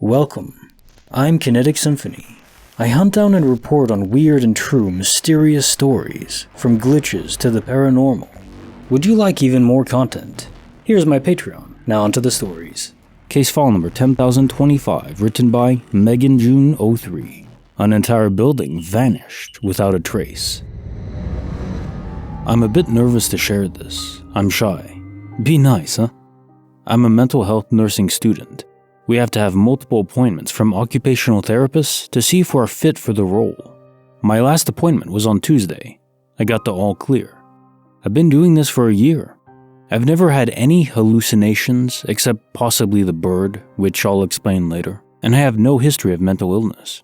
Welcome. I'm Kinetic Symphony. I hunt down and report on weird and true mysterious stories, from glitches to the paranormal. Would you like even more content? Here's my Patreon. Now onto the stories. Case file number 10,025, written by Megan June 03. An entire building vanished without a trace. I'm a bit nervous to share this. I'm shy. Be nice, huh? I'm a mental health nursing student. We have to have multiple appointments from occupational therapists to see if we're fit for the role. My last appointment was on Tuesday. I got the all clear. I've been doing this for a year. I've never had any hallucinations except possibly the bird, which I'll explain later, and I have no history of mental illness.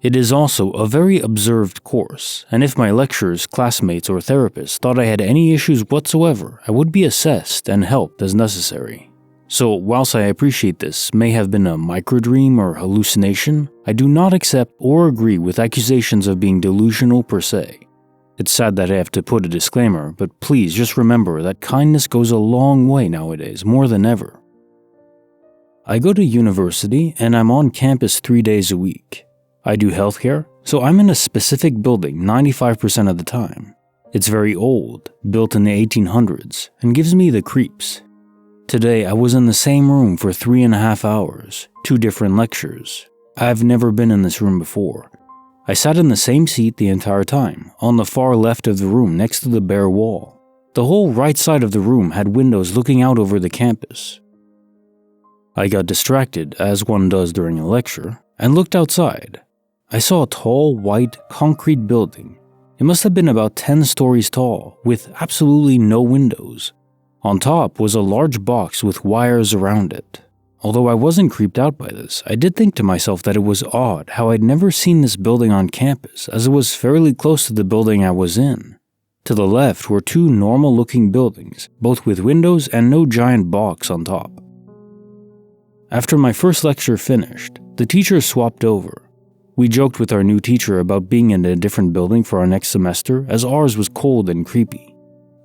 It is also a very observed course, and if my lecturers, classmates, or therapists thought I had any issues whatsoever, I would be assessed and helped as necessary. So, whilst I appreciate this may have been a microdream or hallucination, I do not accept or agree with accusations of being delusional per se. It's sad that I have to put a disclaimer, but please just remember that kindness goes a long way nowadays, more than ever. I go to university and I'm on campus 3 days a week. I do healthcare, so I'm in a specific building 95% of the time. It's very old, built in the 1800s, and gives me the creeps. Today, I was in the same room for 3.5 hours, 2 different lectures. I've never been in this room before. I sat in the same seat the entire time, on the far left of the room next to the bare wall. The whole right side of the room had windows looking out over the campus. I got distracted, as one does during a lecture, and looked outside. I saw a tall, white, concrete building. It must have been about 10 stories tall, with absolutely no windows. On top was a large box with wires around it. Although I wasn't creeped out by this, I did think to myself that it was odd how I'd never seen this building on campus, as it was fairly close to the building I was in. To the left were 2 normal-looking buildings, both with windows and no giant box on top. After my first lecture finished, the teachers swapped over. We joked with our new teacher about being in a different building for our next semester, as ours was cold and creepy.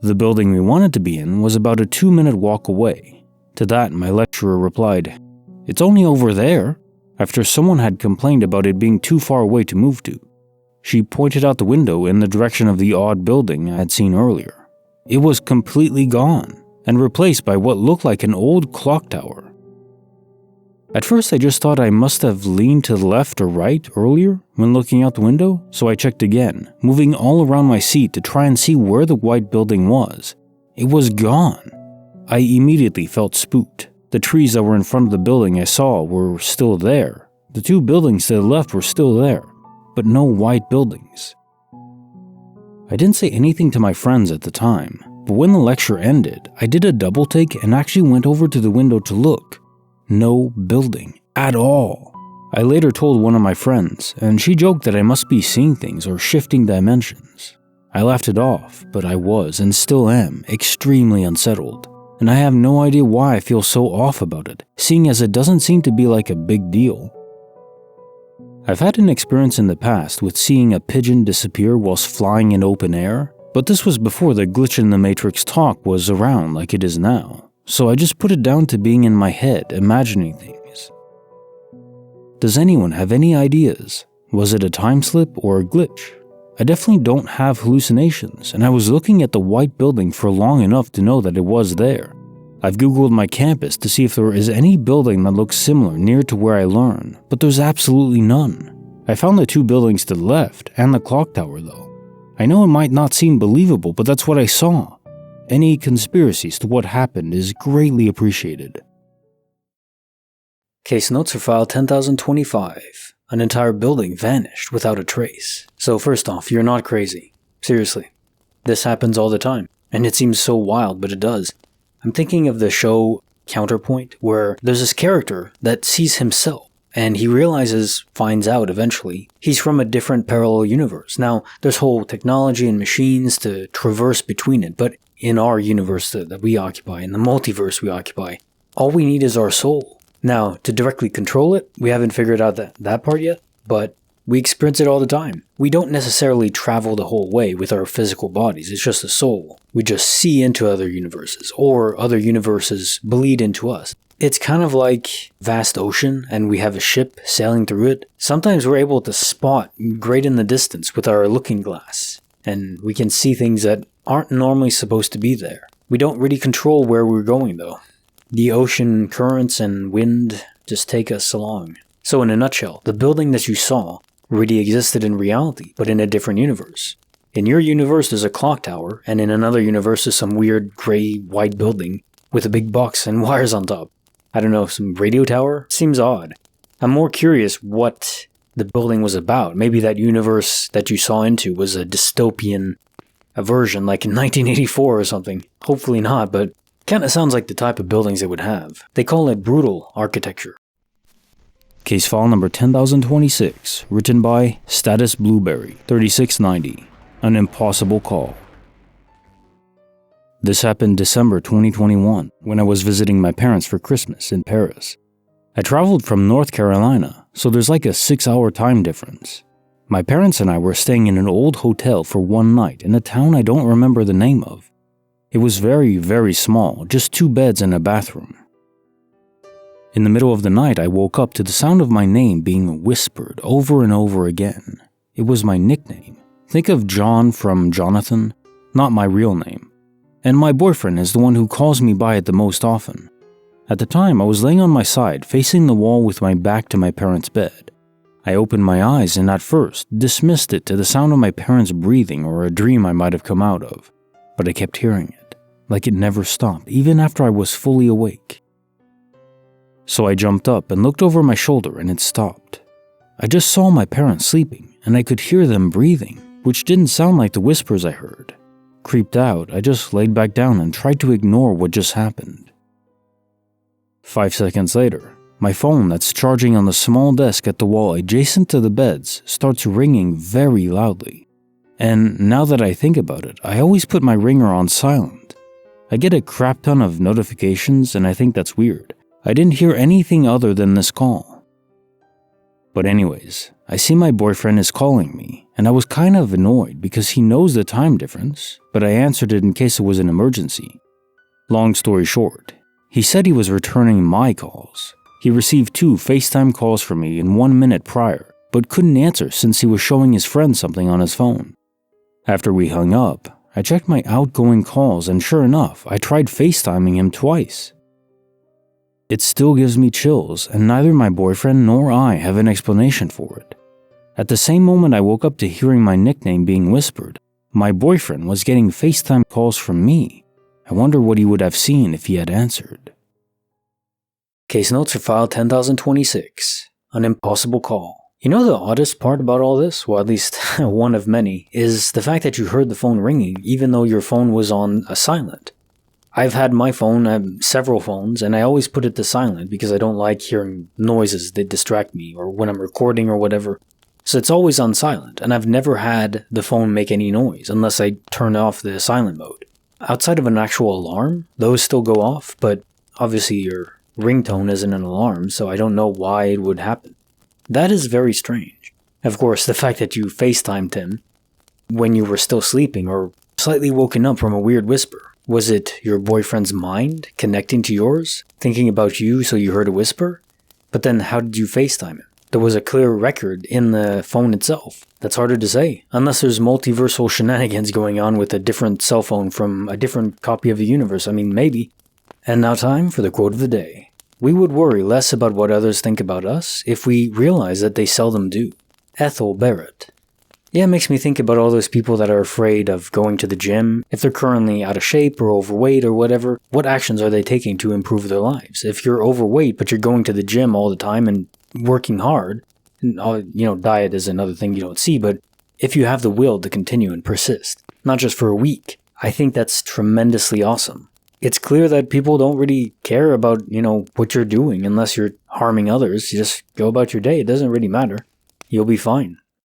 The building we wanted to be in was about a 2-minute walk away. To that, my lecturer replied, "It's only over there," after someone had complained about it being too far away to move to. She pointed out the window in the direction of the odd building I had seen earlier. It was completely gone, and replaced by what looked like an old clock tower. At first, I just thought I must have leaned to the left or right earlier when looking out the window, so I checked again, moving all around my seat to try and see where the white building was. It was gone. I immediately felt spooked. The trees that were in front of the building I saw were still there. The 2 buildings to the left were still there, but no white buildings. I didn't say anything to my friends at the time, but when the lecture ended, I did a double take and actually went over to the window to look. No building at all. I later told one of my friends, and she joked that I must be seeing things or shifting dimensions. I laughed it off, but I was, and still am, extremely unsettled. And I have no idea why I feel so off about it, seeing as it doesn't seem to be like a big deal. I've had an experience in the past with seeing a pigeon disappear whilst flying in open air, but this was before the glitch in the Matrix talk was around like it is now. So I just put it down to being in my head, imagining things. Does anyone have any ideas? Was it a time slip or a glitch? I definitely don't have hallucinations, and I was looking at the white building for long enough to know that it was there. I've googled my campus to see if there is any building that looks similar near to where I learn, but there's absolutely none. I found the 2 buildings to the left and the clock tower though. I know it might not seem believable, but that's what I saw. Any conspiracies to what happened is greatly appreciated. Case notes for file 10,025. An entire building vanished without a trace. So first off, you're not crazy. Seriously. This happens all the time. And it seems so wild, but it does. I'm thinking of the show Counterpoint, where there's this character that sees himself. And he finds out eventually, he's from a different parallel universe. Now, there's whole technology and machines to traverse between it, but in our universe that we occupy, in the multiverse we occupy, all we need is our soul. Now, to directly control it, we haven't figured out that part yet, but we experience it all the time. We don't necessarily travel the whole way with our physical bodies, it's just a soul. We just see into other universes, or other universes bleed into us. It's kind of like vast ocean and we have a ship sailing through it. Sometimes we're able to spot great in the distance with our looking glass, and we can see things that aren't normally supposed to be there. We don't really control where we're going though. The ocean currents and wind just take us along. So in a nutshell, the building that you saw really existed in reality, but in a different universe. In your universe there's a clock tower, and in another universe there's some weird gray-white building with a big box and wires on top. I don't know, some radio tower? Seems odd. I'm more curious what the building was about. Maybe that universe that you saw into was a dystopian version, like in 1984 or something. Hopefully not, but kinda sounds like the type of buildings it would have. They call it brutal architecture. Case file number 10026, written by Status Blueberry, 3690. An impossible call. This happened December 2021, when I was visiting my parents for Christmas in Paris. I traveled from North Carolina, so there's like a 6-hour time difference. My parents and I were staying in an old hotel for one night in a town I don't remember the name of. It was very, very small, just 2 beds and a bathroom. In the middle of the night, I woke up to the sound of my name being whispered over and over again. It was my nickname. Think of John from Jonathan, not my real name. And my boyfriend is the one who calls me by it the most often. At the time, I was laying on my side, facing the wall with my back to my parents' bed. I opened my eyes and at first dismissed it to the sound of my parents breathing or a dream I might have come out of. But I kept hearing it, like it never stopped, even after I was fully awake. So I jumped up and looked over my shoulder and it stopped. I just saw my parents sleeping and I could hear them breathing, which didn't sound like the whispers I heard. Creeped out, I just laid back down and tried to ignore what just happened. 5 seconds later, my phone that's charging on the small desk at the wall adjacent to the beds starts ringing very loudly. And now that I think about it, I always put my ringer on silent. I get a crap ton of notifications and I think that's weird. I didn't hear anything other than this call. But anyways, I see my boyfriend is calling me, and I was kind of annoyed because he knows the time difference, but I answered it in case it was an emergency. Long story short, he said he was returning my calls. He received 2 FaceTime calls from me in 1 minute prior, but couldn't answer since he was showing his friend something on his phone. After we hung up, I checked my outgoing calls and sure enough, I tried FaceTiming him twice. It still gives me chills, and neither my boyfriend nor I have an explanation for it. At the same moment I woke up to hearing my nickname being whispered, my boyfriend was getting FaceTime calls from me. I wonder what he would have seen if he had answered. Case notes for file 10026, an impossible call. You know the oddest part about all this, well at least one of many, is the fact that you heard the phone ringing even though your phone was on a silent. I've had my phone, I have several phones, and I always put it to silent because I don't like hearing noises that distract me or when I'm recording or whatever. So it's always on silent, and I've never had the phone make any noise unless I turn off the silent mode. Outside of an actual alarm, those still go off, but obviously your ringtone isn't an alarm, so I don't know why it would happen. That is very strange. Of course, the fact that you FaceTimed him when you were still sleeping or slightly woken up from a weird whisper. Was it your boyfriend's mind connecting to yours, thinking about you so you heard a whisper? But then how did you FaceTime him? There was a clear record in the phone itself. That's harder to say, unless there's multiversal shenanigans going on with a different cell phone from a different copy of the universe. I mean, maybe. And now time for the quote of the day. We would worry less about what others think about us if we realize that they seldom do. Ethel Barrett. Yeah, it makes me think about all those people that are afraid of going to the gym. If they're currently out of shape or overweight or whatever, what actions are they taking to improve their lives? If you're overweight but you're going to the gym all the time and working hard, and, diet is another thing you don't see, but if you have the will to continue and persist, not just for a week, I think that's tremendously awesome. It's clear that people don't really care about, what you're doing unless you're harming others. You just go about your day. It doesn't really matter. You'll be fine.